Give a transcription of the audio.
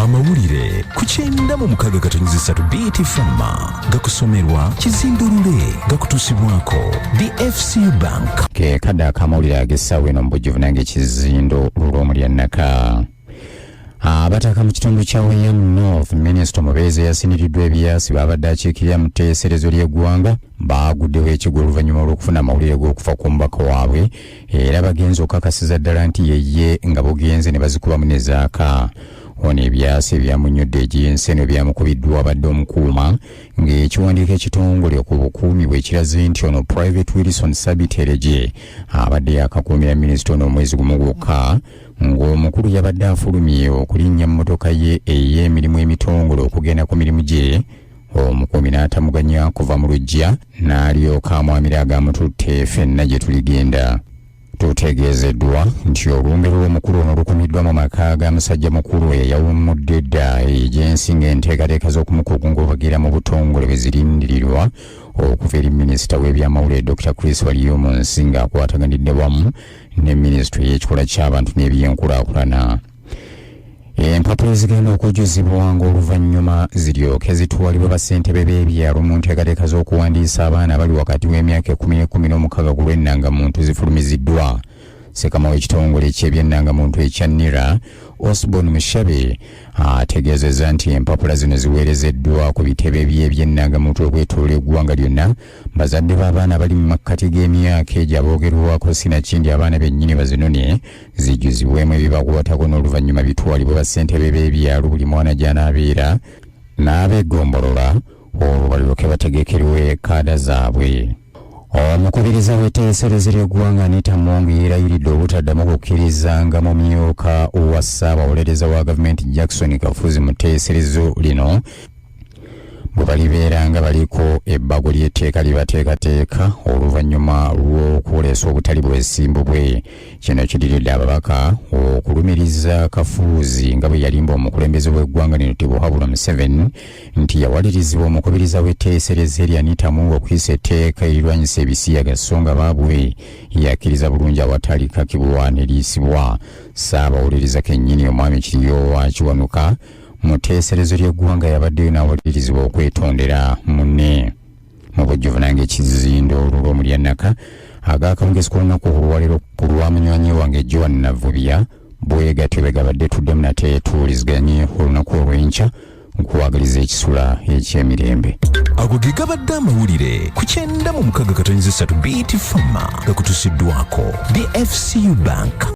Amawulire ku 96.3 BT Fama gakusomerwa Kizindulule gakutusibwako the FCU Bank ke kada akamawulire agessawo eno mbujjuvu nange Kizindo olw'omulyanaka. Abataka mu kitundu kya Oyam North Minisita Mubeezi yasiniddwa ebyasi babadde akiikirira mu tteeserezo ly'eggwanga baaguddewo ekigwo oluvannyuma olw'okufuna amawulire g'okufa ku mubaka waabwe era bagenze okukakasiza ddala nti yeye nga bugenze ne bazikubamu ne zaaka. Ono ebyasi ebyamunnyodde egy'enseno byamukubiddwa abadde omukuuma ng'ekiwandiiko ekitongole ku bukuumi bwe kiraze nti ono Private Wilson Sabitereje abadde yakakuumira minisita ono omwezi gumu gwokka ng'omukulu yabadde afulumye okulinnya mu mmotoka ye ey'emirimu emitongole okugenda ku mirimu gye. Omukuumi n'atamuganya kuva mu luggya n'alyoka amwamira agamututte ffenna gye tuligenda. Tutegeezeddwa nti olumbe lw'omukulu ono lukumiddwa mu maka ga musajja mukulu eyawummudde dda egy'ensi ng'enteekateeka z'okumukungubagira mu butongole bwe zirindirirwa okuva eri minisita w'ebyamawulire Dr. Chris Waliomunsi ng'akwataganidde wamu ne minisitule y'ekikola ky'abantu n'ebyenkulaakulana. Empapula ezigenda okujjuzibwa ng'oluvannyuma ziryoke zitwalibwa bassentebe b'ebyalo mu nteekateeka z'okuwandiisa abaana abali wakati w'emyaka 10 n'omukaaga ku lw'ennangamuntu zifulumiziddwa. Sekama w'ekitongole ky'ebyennangamuntu ekya NIRA Osborne Mushabe ategeezezza nti empapula zino ziweerezeddwa ku bitebe by'ebyennangamuntu okwetooloola eggwanga lyonna bazadde b'abaana bali mu makkati g'emyaka egyo aboogerwako sinakindi abaana bennyini bazinone zijjuzibwemu ebibakwatako n'oluvannyuma bitwalibwa bassentebe b'ebyalo buli mwana gy'anaabeera n'abeegombolola olwo balyoke bategekerwe kaada zaabwe. Omukubiriza w'etteeserezo ly'eggwanga Anita Mongo yeerayiridde obutaddamu kukkirizanga mu myuka wa ssaabawolereza wa gavumenti Jackson Kafuzi mu tteeserezo lino bwe balibeera nga baliko ebbago ly'etteeka libateekateeka oluvannyuma lw'okuleesa obutali bwesimbu bwe. Kino kidiridde ababaka okulumiriza Kafuzi nga bwe yalimba omukulembeze w'eggwanga lino Tibuhabulo Museveni nti yawalirizibwa omukubiriza w'etteeserezo erya Anita Mongo okuyisa etteeka erirwanyisa ebisiyaga so nga baabwe yakkiriza bulungi awatali kakibwa ne liisibwa. Ssaabawuliriza kennyini omwami Kiryowa Kiwanuka mu tteeserezo ly'eggwanga yabaddeyo n'awalirizibwa okwetondera munne. Mu bujjuvu nange Kizindo olw'omulyanaka ag'akawungeezi k'olunaku olwaleero ku lwa munywanyi wange Joan Navubya bwegatyo gabadde tuddemu nate tuwuliziganye olunaku olw'enkya nkuwagaliza ekisula eky'emirembe. Ago ge gabadde amawulire ku 96.3 BT Fama gakutusiddwako the FCU Bank.